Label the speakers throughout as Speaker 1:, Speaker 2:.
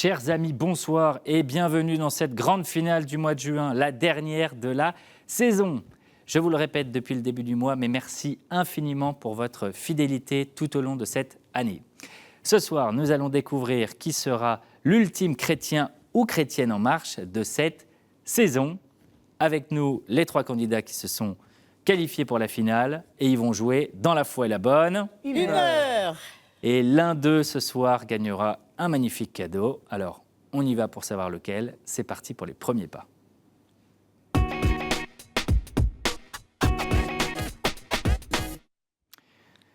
Speaker 1: Chers amis, bonsoir et bienvenue dans cette grande finale du mois de juin, la dernière de la saison. Je vous le répète depuis le début du mois, mais merci infiniment pour votre fidélité tout au long de cette année. Ce soir, nous allons découvrir qui sera l'ultime chrétien ou chrétienne en marche de cette saison. Avec nous, les 3 candidats qui se sont qualifiés pour la finale et ils vont jouer dans la foi et la bonne.
Speaker 2: Une heure.
Speaker 1: Et l'un d'eux, ce soir, gagnera un magnifique cadeau. Alors, on y va pour savoir lequel. C'est parti pour les premiers pas.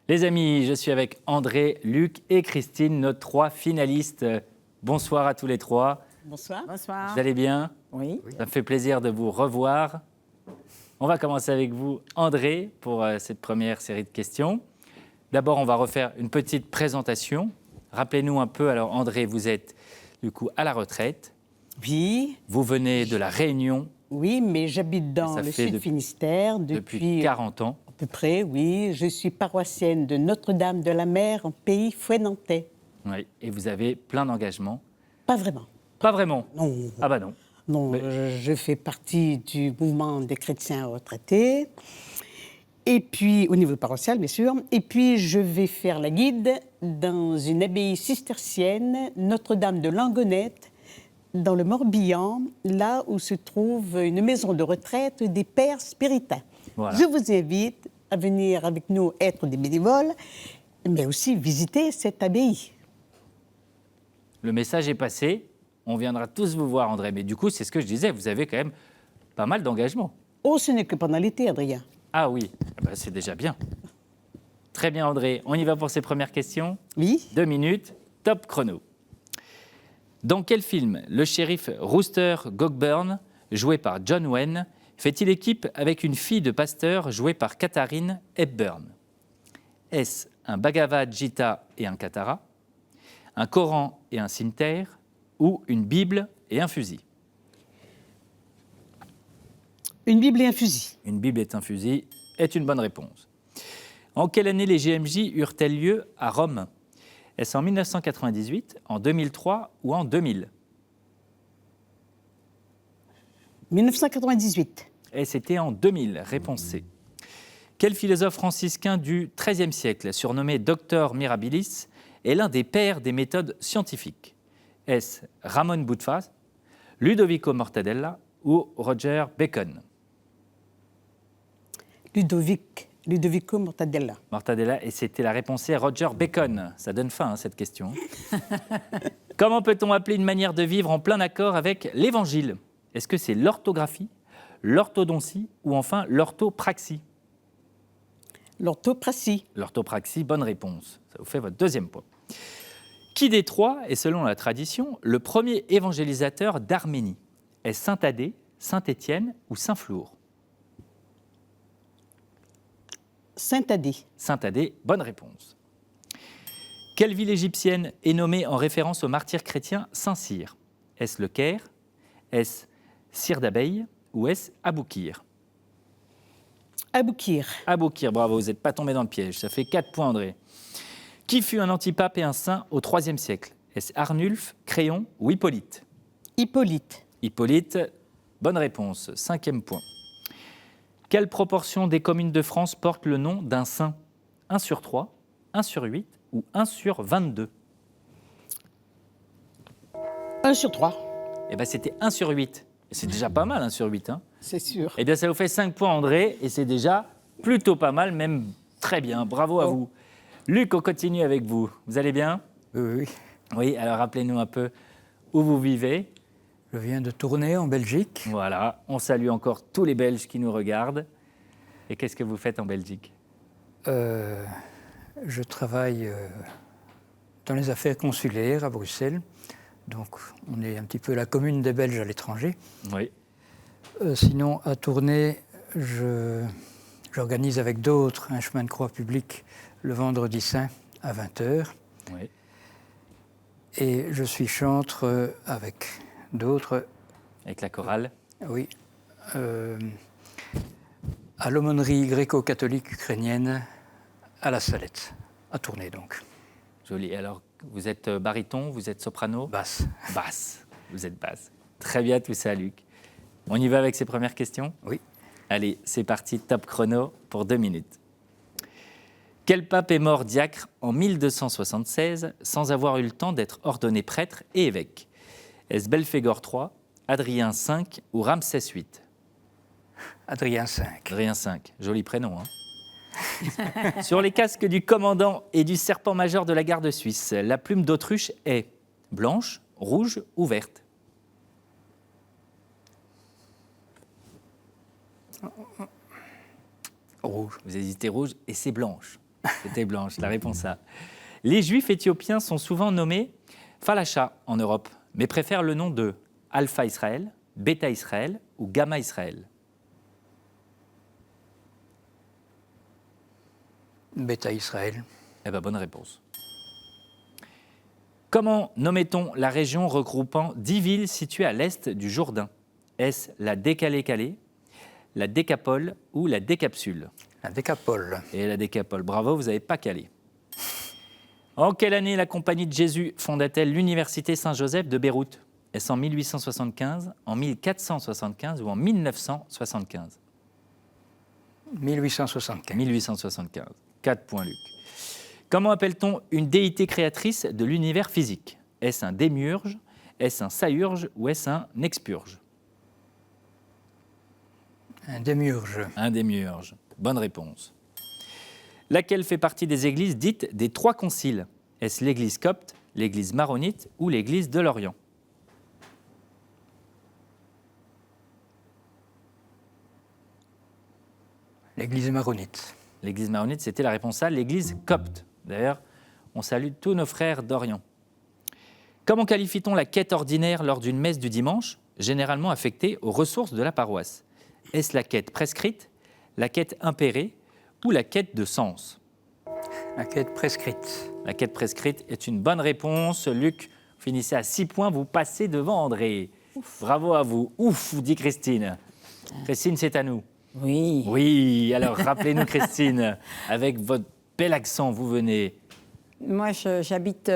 Speaker 1: Les amis, je suis avec André, Luc et Christine, nos 3 finalistes. Bonsoir à tous les 3.
Speaker 2: Bonsoir.
Speaker 1: Vous allez bien?
Speaker 2: Oui.
Speaker 1: Ça me fait plaisir de vous revoir. On va commencer avec vous, André, pour cette première série de questions. D'abord, on va refaire une petite présentation. Rappelez-nous un peu, alors André, vous êtes du coup à la retraite.
Speaker 2: Oui.
Speaker 1: Vous venez de la Réunion.
Speaker 2: Oui, mais j'habite dans le sud Finistère
Speaker 1: depuis 40 ans.
Speaker 2: À peu près, oui. Je suis paroissienne de Notre-Dame de la Mer en pays fouet-nantais.
Speaker 1: Oui, et vous avez plein d'engagements.
Speaker 2: Pas vraiment.
Speaker 1: Pas vraiment?
Speaker 2: Non.
Speaker 1: Ah bah non.
Speaker 2: Non,
Speaker 1: Mais...
Speaker 2: je fais partie du mouvement des chrétiens retraités. Et puis, au niveau paroissial, bien sûr. Et puis, je vais faire la guide dans une abbaye cistercienne, Notre-Dame de Langonette, dans le Morbihan, là où se trouve une maison de retraite des pères spiritains. Voilà. Je vous invite à venir avec nous être des bénévoles, mais aussi visiter cette abbaye.
Speaker 1: Le message est passé. On viendra tous vous voir, André. Mais du coup, c'est ce que je disais, vous avez quand même pas mal d'engagements.
Speaker 2: Oh, ce n'est que pendant l'été, Adrien.
Speaker 1: Ah oui, ben, c'est déjà bien. Très bien, André. On y va pour ces premières questions?
Speaker 2: Oui.
Speaker 1: 2 minutes, top chrono. Dans quel film le shérif Rooster Cogburn, joué par John Wayne, fait-il équipe avec une fille de pasteur jouée par Katharine Hepburn? Est-ce un Bhagavad Gita et un Katara, un Coran et un cimeterre, ou une Bible et un fusil?
Speaker 2: Une Bible et un fusil.
Speaker 1: Une Bible et un fusil est une bonne réponse. En quelle année les JMJ eurent-elles lieu à Rome? Est-ce en 1998, en 2003 ou en 2000?
Speaker 2: 1998.
Speaker 1: Et c'était en 2000, réponse C. Quel philosophe franciscain du XIIIe siècle, surnommé Docteur Mirabilis, est l'un des pères des méthodes scientifiques? Est-ce Ramon Boutfaz, Ludovico Mortadella ou Roger Bacon?
Speaker 2: Ludovico Mortadella.
Speaker 1: Mortadella, et c'était la réponse C, Roger Bacon. Ça donne faim, hein, cette question. Comment peut-on appeler une manière de vivre en plein accord avec l'Évangile? Est-ce que c'est l'orthographie, l'orthodontie ou enfin l'orthopraxie?
Speaker 2: L'orthopraxie.
Speaker 1: L'orthopraxie, bonne réponse. Ça vous fait votre 2e point. Qui des 3 est, selon la tradition, le premier évangélisateur d'Arménie? Est-ce Saint Thaddée, Saint Étienne ou Saint Flour?
Speaker 2: Saint Thaddée.
Speaker 1: Saint Thaddée, bonne réponse. Quelle ville égyptienne est nommée en référence au martyr chrétien Saint Cyr? Est-ce le Caire? Est-ce Cyr d'Abeille ou est-ce Aboukir?
Speaker 2: Aboukir.
Speaker 1: Aboukir, bravo, vous n'êtes pas tombé dans le piège. Ça fait 4 points, André. Qui fut un antipape et un saint au IIIe siècle? Est-ce Arnulphe, Créon ou Hippolyte?
Speaker 2: Hippolyte.
Speaker 1: Hippolyte, bonne réponse. 5e point. Quelle proportion des communes de France porte le nom d'un saint? 1 sur 3, 1 sur 8 ou 1 sur 22?
Speaker 2: 1 sur 3.
Speaker 1: Eh bien, c'était 1 sur 8. C'est déjà pas mal, 1 sur 8. Hein.
Speaker 2: C'est sûr.
Speaker 1: Eh bien, ça vous fait 5 points, André, et c'est déjà plutôt pas mal, même très bien. Bravo à vous. Luc, on continue avec vous. Vous allez bien?
Speaker 3: Oui.
Speaker 1: Oui, alors rappelez-nous un peu où vous vivez.
Speaker 3: Je viens de Tournai, en Belgique.
Speaker 1: Voilà, on salue encore tous les Belges qui nous regardent. Et qu'est-ce que vous faites en Belgique?
Speaker 3: Je travaille dans les affaires consulaires à Bruxelles. Donc, on est un petit peu la commune des Belges à l'étranger.
Speaker 1: Oui.
Speaker 3: Sinon, à Tournai, j'organise avec d'autres un chemin de croix public le vendredi saint à 20h.
Speaker 1: Oui.
Speaker 3: Et je suis chantre avec d'autres.
Speaker 1: Avec la chorale?
Speaker 3: Oui. À l'aumônerie gréco-catholique ukrainienne à La Salette, à Tournai donc.
Speaker 1: Joli. Alors, Vous êtes baryton, vous êtes soprano?
Speaker 3: Basse.
Speaker 1: Basse. Vous êtes basse. Très bien tout ça, Luc. On y va avec ces premières questions?
Speaker 3: Oui.
Speaker 1: Allez, c'est parti, top chrono pour 2 minutes. Quel pape est mort diacre en 1276 sans avoir eu le temps d'être ordonné prêtre et évêque? Est-ce Belphégor III, Adrien V ou Ramsès VIII?
Speaker 3: Adrien V.
Speaker 1: Adrien V, joli prénom. Sur les casques du commandant et du serpent major de la garde suisse, la plume d'autruche est blanche, rouge ou verte?
Speaker 3: Rouge.
Speaker 1: Vous hésitez rouge et c'est blanche. C'était blanche, la réponse A. Les Juifs éthiopiens sont souvent nommés Falasha en Europe, mais préfèrent le nom de Alpha Israël, Beta Israël ou Gamma Israël.
Speaker 3: Beta Israël.
Speaker 1: Eh bien, bonne réponse. Comment nommait-on la région regroupant 10 villes situées à l'est du Jourdain? Est-ce la Décalé-Calais, la Décapole ou la Décapsule?
Speaker 3: La Décapole.
Speaker 1: Et la Décapole, bravo, vous n'avez pas calé. En quelle année la Compagnie de Jésus fonda-t-elle l'Université Saint-Joseph de Beyrouth? Est-ce en 1875, en 1475 ou en 1975?
Speaker 3: 1875.
Speaker 1: 1875. 4 points, Luc. Comment appelle-t-on une déité créatrice de l'univers physique? Est-ce un démiurge, est-ce un saurge ou est-ce un expurge?
Speaker 3: Un démiurge.
Speaker 1: Un démiurge. Bonne réponse. Laquelle fait partie des églises dites des 3 conciles? Est-ce l'église copte, l'église maronite ou l'église de l'Orient?
Speaker 3: L'église maronite.
Speaker 1: L'église maronite, c'était la réponse A, l'église copte. D'ailleurs, on salue tous nos frères d'Orient. Comment qualifie-t-on la quête ordinaire lors d'une messe du dimanche, généralement affectée aux ressources de la paroisse? Est-ce la quête prescrite, la quête impérée ou la quête de sens?
Speaker 3: La quête prescrite.
Speaker 1: La quête prescrite est une bonne réponse. Luc, vous finissez à 6 points, vous passez devant André. Ouf. Bravo à vous. Ouf, dit Christine. Christine, c'est à nous.
Speaker 2: Oui.
Speaker 1: Oui, alors rappelez-nous Christine, avec votre bel accent, vous venez.
Speaker 2: Moi, j'habite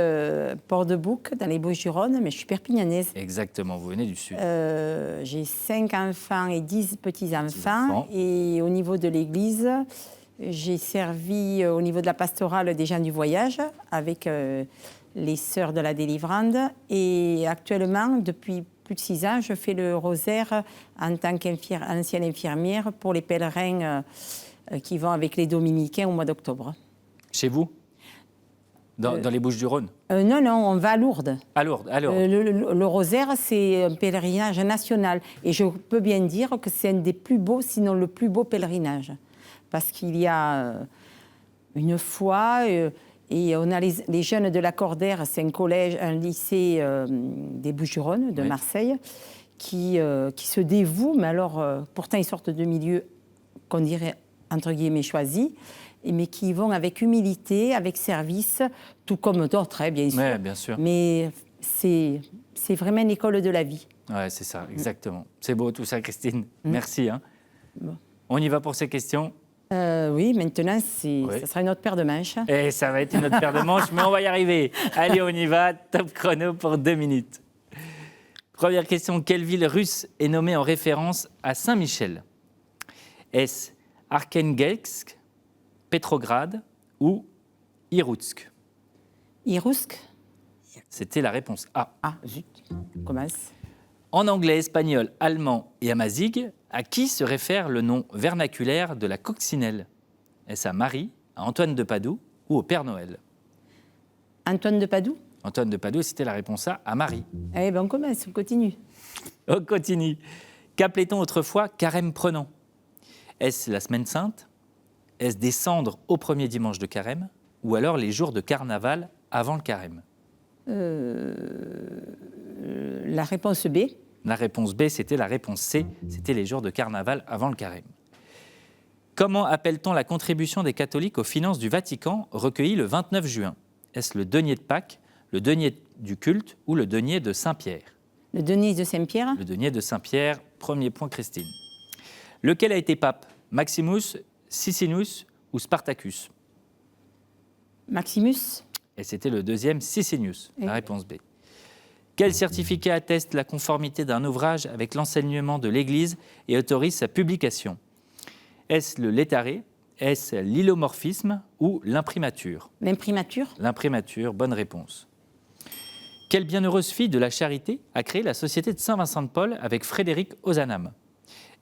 Speaker 2: Port-de-Bouc, dans les Bouches-du-Rhône, mais je suis perpignanaise.
Speaker 1: Exactement, vous venez du Sud.
Speaker 2: J'ai 5 enfants et 10 petits-enfants. Et au niveau de l'église, j'ai servi au niveau de la pastorale des gens du voyage avec les sœurs de la délivrande. Et actuellement, depuis plus de 6 ans, je fais le rosaire en tant qu'ancienne infirmière pour les pèlerins qui vont avec les dominicains au mois d'octobre.
Speaker 1: Chez vous? Dans les Bouches-du-Rhône?
Speaker 2: Non, on va à Lourdes.
Speaker 1: À Lourdes, alors.
Speaker 2: Le rosaire, c'est un pèlerinage national. Et je peux bien dire que c'est un des plus beaux, sinon le plus beau pèlerinage. Parce qu'il y a une foi, et on a les jeunes de la Cordère, c'est un collège, un lycée des Bouches-du-Rhône, de Marseille, qui se dévouent, mais alors, pourtant ils sortent de milieux qu'on dirait, entre guillemets, choisis, mais qui vont avec humilité, avec service, tout comme d'autres, hein, bien sûr.
Speaker 1: Ouais, bien sûr.
Speaker 2: Mais c'est vraiment une école de la vie.
Speaker 1: Ouais, c'est ça, exactement. C'est beau tout ça, Christine. Merci. Hein. Bon. On y va pour ces questions?
Speaker 2: Oui, maintenant, ça sera une autre paire de manches.
Speaker 1: Et ça va être une autre paire de manches, mais on va y arriver. Allez, on y va. Top chrono pour 2 minutes. Première question. Quelle ville russe est nommée en référence à Saint-Michel? Est-ce Arkhangelsk, Petrograd ou Irkoutsk?
Speaker 2: Irkoutsk?
Speaker 1: C'était la réponse A.
Speaker 2: Ah, zut. On commence.
Speaker 1: En anglais, espagnol, allemand et amazigh, à qui se réfère le nom vernaculaire de la coccinelle? Est-ce à Marie, à Antoine de Padoue ou au Père Noël?
Speaker 2: Antoine de Padoue?
Speaker 1: Antoine de Padoue, c'était la réponse A, à Marie.
Speaker 2: Eh bien, on commence, on continue.
Speaker 1: On continue. Qu'appelait-on autrefois carême prenant? Est-ce la semaine sainte? Est-ce des cendres au premier dimanche de carême? Ou alors les jours de carnaval avant le carême?
Speaker 2: La réponse B.
Speaker 1: La réponse B, c'était la réponse C. C'était les jours de carnaval avant le carême. Comment appelle-t-on la contribution des catholiques aux finances du Vatican recueillie le 29 juin? Est-ce le denier de Pâques, le denier du culte ou le denier de Saint-Pierre?
Speaker 2: Le denier de Saint-Pierre?
Speaker 1: Le denier de Saint-Pierre, premier point, Christine. Lequel a été pape? Maximus, Sicinus ou Spartacus?
Speaker 2: Maximus?
Speaker 1: Et c'était le deuxième, Sicinius, la
Speaker 2: Oui.
Speaker 1: réponse B. Quel certificat atteste la conformité d'un ouvrage avec l'enseignement de l'Église et autorise sa publication? Est-ce le létharé? Est-ce l'hylomorphisme ou l'imprimature?
Speaker 4: L'imprimature?
Speaker 1: L'imprimature, bonne réponse. Quelle bienheureuse fille de la charité a créé la Société de Saint-Vincent de Paul avec Frédéric Ozanam?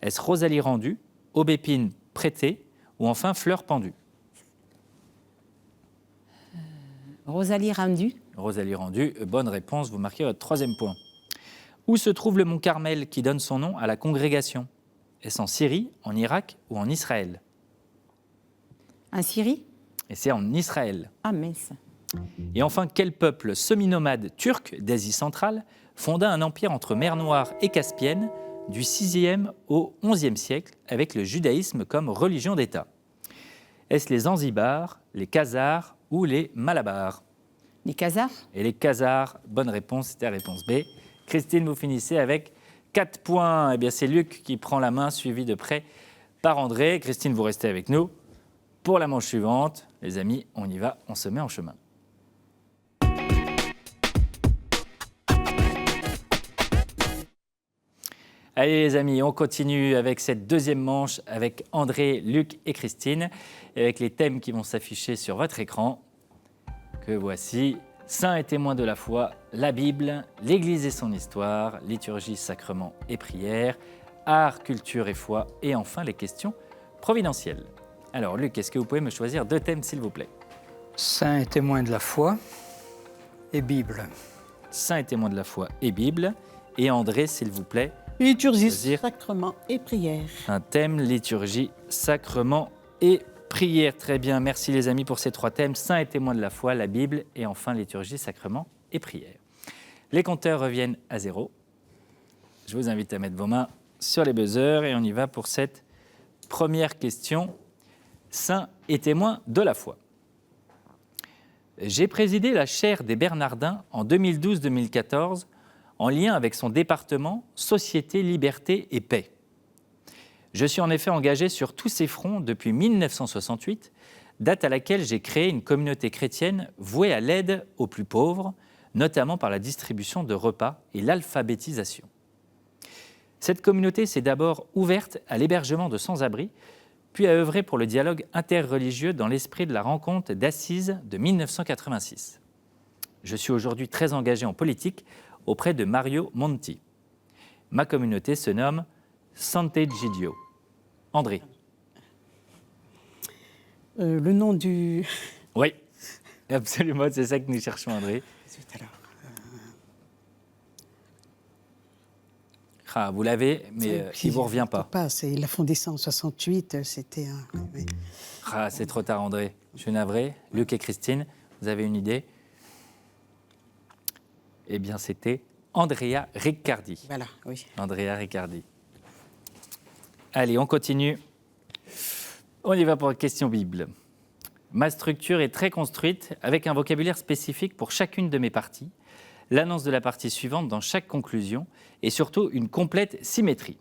Speaker 1: Est-ce Rosalie Rendu, Aubépine Prêté ou enfin Fleur Pendue?
Speaker 4: Rosalie Rendu?
Speaker 1: Rosalie Rendu, bonne réponse, vous marquez votre 3e point. Où se trouve le mont Carmel qui donne son nom à la congrégation? Est-ce en Syrie, en Irak ou en Israël?
Speaker 4: En Syrie?
Speaker 1: Et c'est en Israël.
Speaker 4: Ah mince.
Speaker 1: Et enfin, quel peuple semi-nomade turc d'Asie centrale fonda un empire entre mer Noire et Caspienne du 6e au 11e siècle avec le judaïsme comme religion d'État? Est-ce les Zanzibars, les Khazars ou les Malabars?
Speaker 4: Les Khazars?
Speaker 1: Et les Khazars, bonne réponse, c'était la réponse B. Christine, vous finissez avec 4 points. Eh bien, c'est Luc qui prend la main, suivi de près par André. Christine, vous restez avec nous pour la manche suivante. Les amis, on y va, on se met en chemin. Allez les amis, on continue avec cette deuxième manche avec André, Luc et Christine, et avec les thèmes qui vont s'afficher sur votre écran, que voici. Saints et témoins de la foi, la Bible, l'Église et son histoire, liturgie, sacrement et prière, art, culture et foi, et enfin les questions providentielles. Alors Luc, est-ce que vous pouvez me choisir 2 thèmes s'il vous plaît?
Speaker 3: Saints et témoins de la foi et Bible.
Speaker 1: Saints et témoins de la foi et Bible, et André s'il vous plaît.
Speaker 2: Liturgie,
Speaker 1: Choisir.
Speaker 2: sacrement et prière.
Speaker 1: Un thème, liturgie, sacrement et prière. Très bien, merci les amis pour ces 3 thèmes. Saints et témoins de la foi, la Bible et enfin liturgie, sacrement et prière. Les compteurs reviennent à 0. Je vous invite à mettre vos mains sur les buzzers et on y va pour cette première question. Saints et témoins de la foi. J'ai présidé la chaire des Bernardins en 2012-2014 en lien avec son département Société, Liberté et Paix. Je suis en effet engagé sur tous ces fronts depuis 1968, date à laquelle j'ai créé une communauté chrétienne vouée à l'aide aux plus pauvres, notamment par la distribution de repas et l'alphabétisation. Cette communauté s'est d'abord ouverte à l'hébergement de sans-abri, puis a œuvré pour le dialogue interreligieux dans l'esprit de la rencontre d'Assise de 1986. Je suis aujourd'hui très engagé en politique auprès de Mario Monti. Ma communauté se nomme Sant'Egidio. André.
Speaker 2: Le nom du...
Speaker 1: Oui, absolument, c'est ça que nous cherchons, André. Ah, vous l'avez, mais il ne vous revient pas.
Speaker 2: Il a fondé ça en 68, c'était un... Oui.
Speaker 1: Ah, c'est trop tard, André. Je suis navré. Luc et Christine, vous avez une idée? Eh bien, c'était Andrea Riccardi.
Speaker 2: Voilà, oui.
Speaker 1: Andrea Riccardi. Allez, on continue. On y va pour la question Bible. Ma structure est très construite, avec un vocabulaire spécifique pour chacune de mes parties, l'annonce de la partie suivante dans chaque conclusion, et surtout une complète symétrie.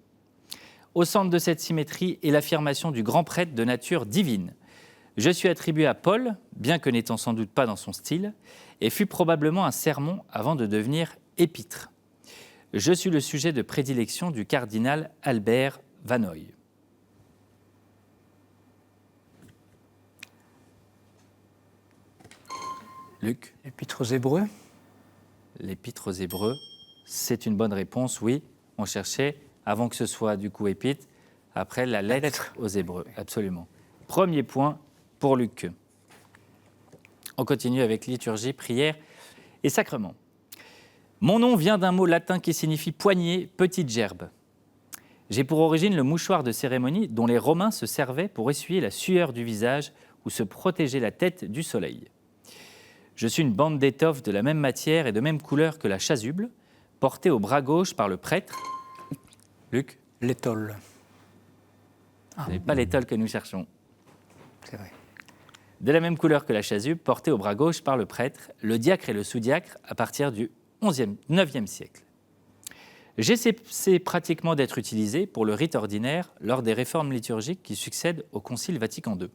Speaker 1: Au centre de cette symétrie est l'affirmation du grand prêtre de nature divine. Je suis attribué à Paul, bien que n'étant sans doute pas dans son style, et fut probablement un sermon avant de devenir épître. Je suis le sujet de prédilection du cardinal Albert Vanoy. Luc?
Speaker 3: L'Épître aux Hébreux.
Speaker 1: L'Épître aux Hébreux, c'est une bonne réponse, oui. On cherchait, avant que ce soit du coup épître, après la lettre aux Hébreux, absolument. Premier point pour Luc. On continue avec liturgie, prière et sacrement. Mon nom vient d'un mot latin qui signifie poignée, petite gerbe. J'ai pour origine le mouchoir de cérémonie dont les Romains se servaient pour essuyer la sueur du visage ou se protéger la tête du soleil. Je suis une bande d'étoffe de la même matière et de même couleur que la chasuble, portée au bras gauche par le prêtre. Luc?
Speaker 3: L'étole.
Speaker 1: Ce n'est pas l'étole que nous cherchons.
Speaker 3: C'est vrai.
Speaker 1: De la même couleur que la chasuble, portée au bras gauche par le prêtre, le diacre et le sous-diacre à partir du 9e siècle. J'ai cessé pratiquement d'être utilisé pour le rite ordinaire lors des réformes liturgiques qui succèdent au Concile Vatican II.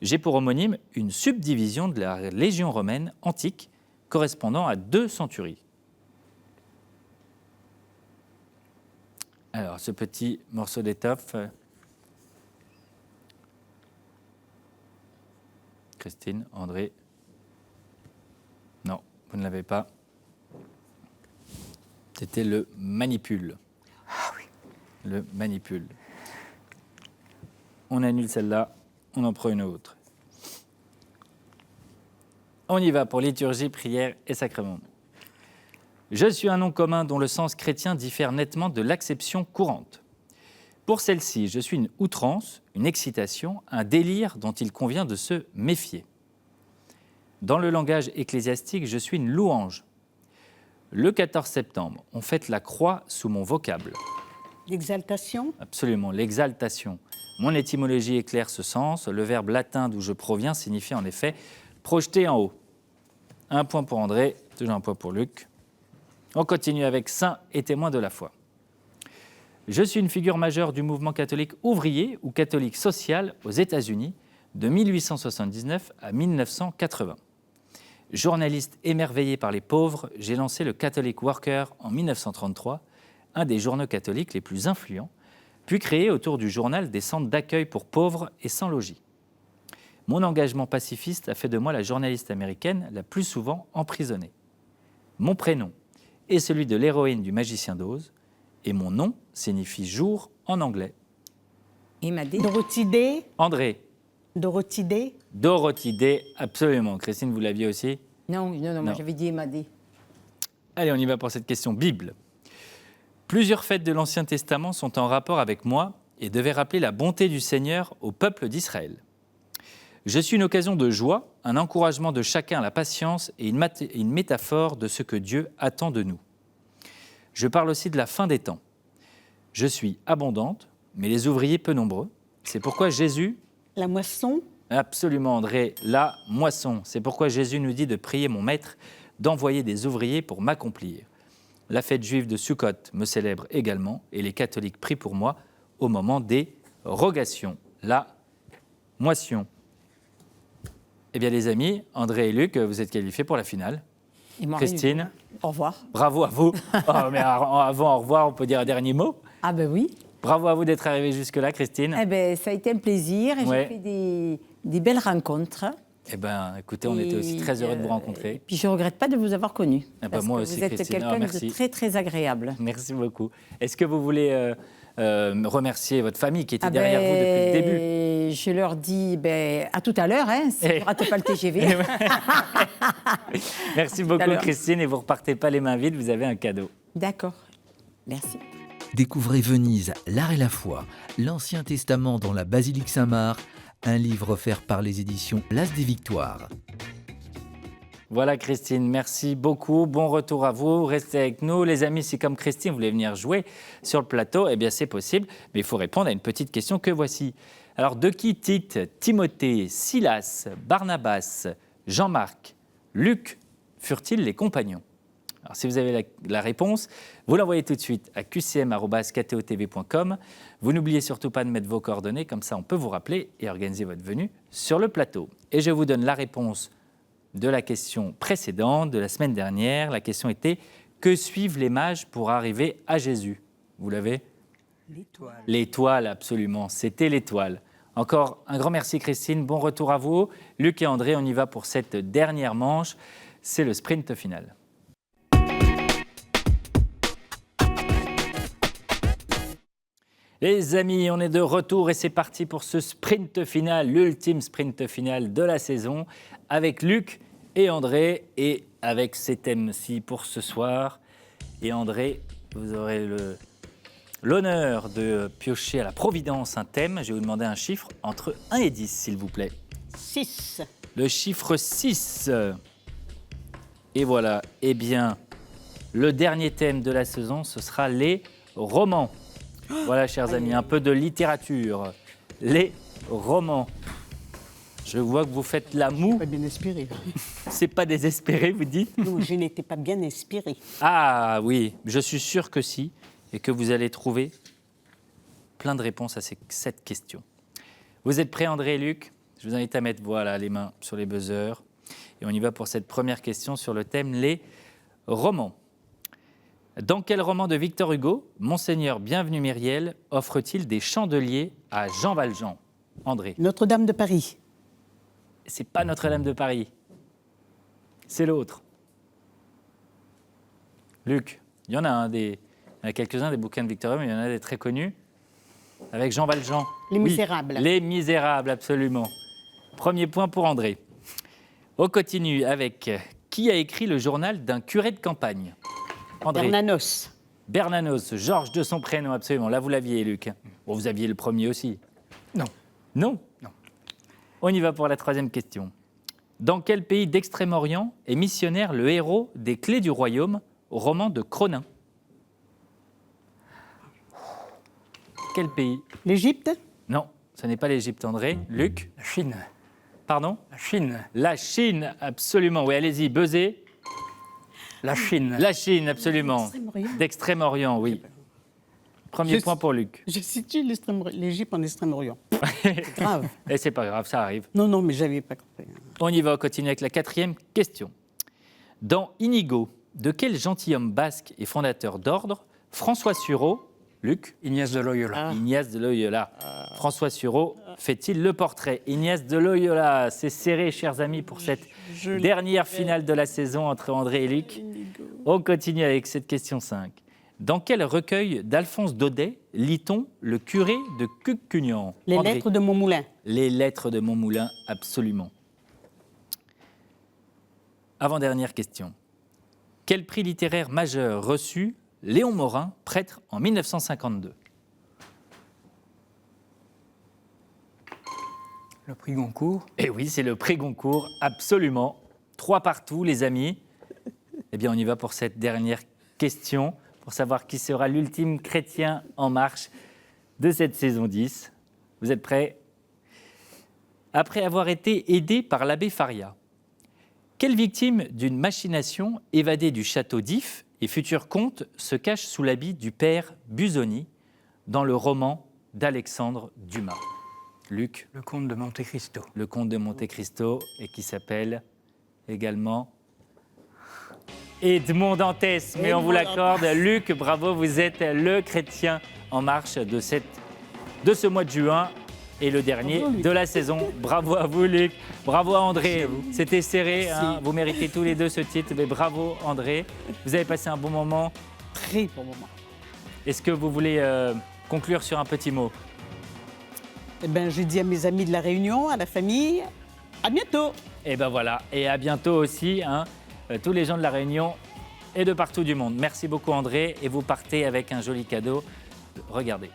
Speaker 1: j'ai pour homonyme une subdivision de la Légion romaine antique correspondant à 2 centuries. Alors, ce petit morceau d'étoffe, Christine, André, non, vous ne l'avez pas. C'était le manipule.
Speaker 3: Ah oui.
Speaker 1: Le manipule. On annule celle-là, on en prend une autre. On y va pour liturgie, prière et sacrement. Je suis un nom commun dont le sens chrétien diffère nettement de l'acception courante. Pour celle-ci, je suis une outrance, une excitation, un délire dont il convient de se méfier. Dans le langage ecclésiastique, je suis une louange. Le 14 septembre, on fête la croix sous mon vocable.
Speaker 2: L'exaltation.
Speaker 1: Absolument, l'exaltation. Mon étymologie éclaire ce sens. Le verbe latin d'où je proviens signifie en effet projeter en haut. 1 point pour André, toujours 1 point pour Luc. On continue avec saint et témoin de la foi. Je suis une figure majeure du mouvement catholique ouvrier ou catholique social aux États-Unis de 1879 à 1980. Journaliste émerveillé par les pauvres, j'ai lancé le Catholic Worker en 1933, un des journaux catholiques les plus influents, puis créé autour du journal des centres d'accueil pour pauvres et sans logis. Mon engagement pacifiste a fait de moi la journaliste américaine la plus souvent emprisonnée. Mon prénom est celui de l'héroïne du Magicien d'Oz, et mon nom signifie jour en anglais.
Speaker 4: Et Madé.
Speaker 2: Dorothy Day.
Speaker 1: André,
Speaker 2: Dorothy Day.
Speaker 1: Dorothy Day, absolument. Christine, vous l'aviez aussi?
Speaker 4: Non, moi
Speaker 1: Non.
Speaker 4: j'avais dit Madé.
Speaker 1: Allez, on y va pour cette question Bible. Plusieurs fêtes de l'Ancien Testament sont en rapport avec moi et devaient rappeler la bonté du Seigneur au peuple d'Israël. Je suis une occasion de joie, un encouragement de chacun à la patience et une métaphore de ce que Dieu attend de nous. Je parle aussi de la fin des temps. Je suis abondante, mais les ouvriers peu nombreux. C'est pourquoi Jésus...
Speaker 2: La moisson.
Speaker 1: Absolument, André, la moisson. C'est pourquoi Jésus nous dit de prier mon maître, d'envoyer des ouvriers pour m'accomplir. La fête juive de Sukkot me célèbre également, et les catholiques prient pour moi au moment des rogations. La moisson. Eh bien, les amis, André et Luc, vous êtes qualifiés pour la finale.
Speaker 4: Et moi,
Speaker 1: Christine,
Speaker 4: Au revoir.
Speaker 1: bravo à vous. Oh, mais avant, au revoir, on peut dire un dernier mot.
Speaker 4: Ah ben oui.
Speaker 1: Bravo à vous d'être arrivée jusque-là, Christine.
Speaker 4: Eh ben, ça a été un plaisir. Et
Speaker 1: Ouais.
Speaker 4: J'ai fait des belles rencontres.
Speaker 1: Eh bien, écoutez, on était aussi très heureux de vous
Speaker 4: Et
Speaker 1: rencontrer.
Speaker 4: puis je ne regrette pas de vous avoir connu.
Speaker 1: Ah bah,
Speaker 4: parce
Speaker 1: moi
Speaker 4: que
Speaker 1: aussi,
Speaker 4: vous êtes
Speaker 1: Christine.
Speaker 4: quelqu'un
Speaker 1: Merci.
Speaker 4: de très, très agréable.
Speaker 1: Merci beaucoup. Est-ce que vous voulez remercier votre famille qui était derrière vous depuis le début?
Speaker 4: Je leur dis à tout à l'heure, hein, si vous ne ratez pas le TGV.
Speaker 1: Merci
Speaker 4: à
Speaker 1: beaucoup,
Speaker 4: l'heure.
Speaker 1: Christine, et vous repartez pas les mains vides, vous avez un cadeau.
Speaker 4: D'accord. Merci.
Speaker 5: Découvrez Venise, l'art et la foi, l'Ancien Testament dans la basilique Saint-Marc, un livre offert par les éditions L'As des Victoires.
Speaker 1: Voilà, Christine, merci beaucoup. Bon retour à vous. Restez avec nous. Les amis, si comme Christine, vous voulez venir jouer sur le plateau, eh bien, c'est possible. Mais il faut répondre à une petite question que voici. Alors, de qui Tite, Timothée, Silas, Barnabas, Jean-Marc, Luc furent-ils les compagnons? Alors, si vous avez la réponse, vous l'envoyez tout de suite à qcm@ktotv.com. Vous n'oubliez surtout pas de mettre vos coordonnées, comme ça on peut vous rappeler et organiser votre venue sur le plateau. Et je vous donne la réponse de la question précédente, de la semaine dernière. La question était « Que suivent les mages pour arriver à Jésus ?» Vous l'avez?
Speaker 3: L'étoile.
Speaker 1: L'étoile, absolument. C'était l'étoile. Encore un grand merci, Christine. Bon retour à vous. Luc et André, on y va pour cette dernière manche. C'est le sprint final. Les amis, on est de retour et c'est parti pour ce sprint final, l'ultime sprint final de la saison, avec Luc et André, et avec ces thèmes-ci pour ce soir. Et André, vous aurez l'honneur de piocher à la Providence un thème. Je vais vous demander un chiffre entre 1 et 10, s'il vous plaît.
Speaker 2: 6.
Speaker 1: Le chiffre 6. Et voilà, eh bien, le dernier thème de la saison, ce sera les romans. Voilà, chers amis, un peu de littérature. Les romans. Je vois que vous faites la moue.
Speaker 2: Pas bien inspiré.
Speaker 1: C'est pas désespéré, vous dites?
Speaker 2: Non, je n'étais pas bien inspirée.
Speaker 1: Ah oui, je suis sûr que si, et que vous allez trouver plein de réponses à cette question. Vous êtes prêts, André et Luc? Je vous invite à mettre les mains sur les buzzers. Et on y va pour cette première question sur le thème les romans. Dans quel roman de Victor Hugo, Monseigneur Bienvenu Myriel offre-t-il des chandeliers à Jean Valjean? André.
Speaker 2: Notre-Dame de Paris.
Speaker 1: C'est pas Notre-Dame de Paris. C'est l'autre. Luc, il y en a, il y en a quelques-uns des bouquins de Victor Hugo, mais il y en a des très connus. Avec Jean Valjean.
Speaker 2: Les Misérables.
Speaker 1: Oui, Les Misérables, absolument. Premier point pour André. On continue avec qui a écrit le journal d'un curé de campagne? André.
Speaker 2: Bernanos.
Speaker 1: Bernanos, Georges de son prénom, absolument. Là, vous l'aviez, Luc. Bon, vous aviez le premier aussi.
Speaker 3: Non.
Speaker 1: Non?
Speaker 3: Non.
Speaker 1: On y va pour la troisième question. Dans quel pays d'Extrême-Orient est missionnaire le héros des Clés du Royaume, roman de Cronin? Quel pays?
Speaker 2: L'Égypte.
Speaker 1: Non, ce n'est pas l'Égypte, André. Luc?
Speaker 3: La Chine.
Speaker 1: Pardon?
Speaker 3: La Chine.
Speaker 1: La Chine, absolument. Oui, allez-y, buzzez.
Speaker 3: La Chine.
Speaker 1: La Chine, absolument.
Speaker 2: D'Extrême-Orient.
Speaker 1: D'Extrême-Orient, oui. Premier point pour Luc.
Speaker 2: Je situe l'Égypte en Extrême-Orient. C'est grave.
Speaker 1: Et c'est pas grave, ça arrive.
Speaker 2: Non, mais j'avais pas compris.
Speaker 1: On y va, on continue avec la quatrième question. Dans Inigo, de quel gentilhomme basque et fondateur d'ordre François Sureau, Luc?
Speaker 3: Ignace de Loyola.
Speaker 1: Ignace de Loyola. François Sureau fait-il le portrait? Ignace de Loyola, c'est serré, chers amis, pour cette dernière finale de la saison entre André et Luc. On continue avec cette question 5. Dans quel recueil d'Alphonse Daudet lit-on le curé de Cucugnan?
Speaker 2: Les
Speaker 1: André.
Speaker 2: lettres de Montmoulin.
Speaker 1: Les lettres de Montmoulin, absolument. Avant-dernière question. Quel prix littéraire majeur reçut Léon Morin, prêtre, en 1952?
Speaker 3: Le prix Goncourt.
Speaker 1: Eh oui, c'est le prix Goncourt, absolument. 3 partout, les amis. Eh bien, on y va pour cette dernière question, pour savoir qui sera l'ultime chrétien en marche de cette saison 10. Vous êtes prêts? Après avoir été aidé par l'abbé Faria, quelle victime d'une machination évadée du château d'If et futur comte se cache sous l'habit du père Busoni dans le roman d'Alexandre Dumas? Luc.
Speaker 3: Le comte de Monte Cristo.
Speaker 1: Le comte de Monte Cristo, et qui s'appelle également Edmond Dantès. Mais on vous l'accorde, Luc, bravo, vous êtes le chrétien en marche de ce mois de juin et le dernier de la saison. Bravo à vous, Luc. Bravo à André. C'était serré, hein. Vous méritez tous les deux ce titre, mais bravo, André. Vous avez passé un bon moment.
Speaker 2: Très bon moment.
Speaker 1: Est-ce que vous voulez conclure sur un petit mot?
Speaker 2: Eh ben, je dis à mes amis de la Réunion, à la famille, à bientôt.
Speaker 1: Et ben voilà, et à bientôt aussi, hein, tous les gens de la Réunion et de partout du monde. Merci beaucoup, André, et vous partez avec un joli cadeau. Regardez.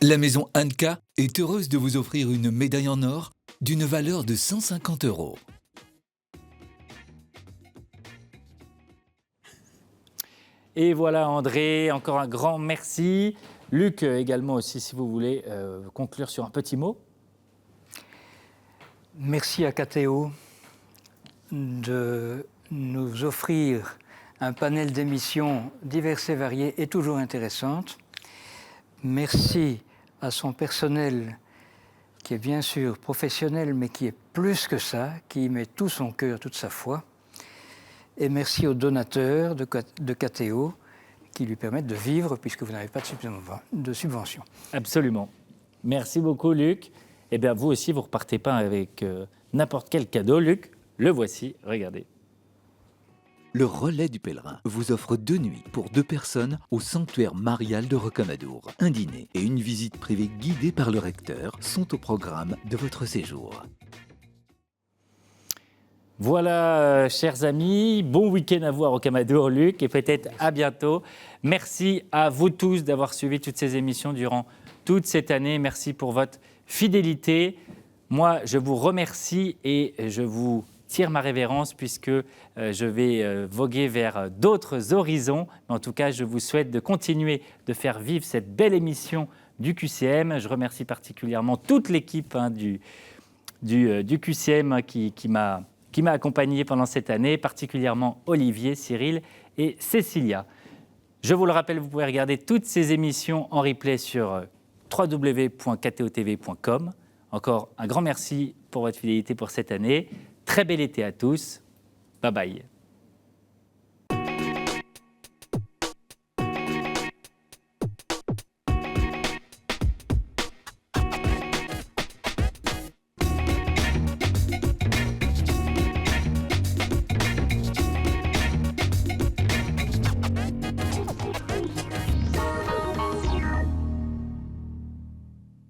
Speaker 5: La maison Anka est heureuse de vous offrir une médaille en or d'une valeur de 150 €.
Speaker 1: Et voilà, André, encore un grand merci. Luc également aussi, si vous voulez conclure sur un petit mot.
Speaker 3: Merci à KTO de nous offrir un panel d'émissions diverses et variées et toujours intéressantes. Merci à son personnel qui est bien sûr professionnel, mais qui est plus que ça, qui y met tout son cœur, toute sa foi. Et merci aux donateurs de KTO qui lui permettent de vivre puisque vous n'avez pas de subvention.
Speaker 1: Absolument. Merci beaucoup, Luc. Eh bien, vous aussi, vous ne repartez pas avec n'importe quel cadeau. Luc, le voici, regardez.
Speaker 5: Le Relais du Pèlerin vous offre 2 nuits pour 2 personnes au sanctuaire marial de Rocamadour. Un dîner et une visite privée guidée par le recteur sont au programme de votre séjour.
Speaker 1: Voilà, chers amis, bon week-end à vous à Rocamadour, Luc, et peut-être à bientôt. Merci à vous tous d'avoir suivi toutes ces émissions durant toute cette année. Merci pour votre fidélité. Moi, je vous remercie et je vous tire ma révérence puisque je vais voguer vers d'autres horizons. Mais en tout cas, je vous souhaite de continuer de faire vivre cette belle émission du QCM. Je remercie particulièrement toute l'équipe du QCM qui m'a accompagné pendant cette année, particulièrement Olivier, Cyril et Cécilia. Je vous le rappelle, vous pouvez regarder toutes ces émissions en replay sur www.ktotv.com, Encore un grand merci pour votre fidélité pour cette année. Très bel été à tous. Bye bye.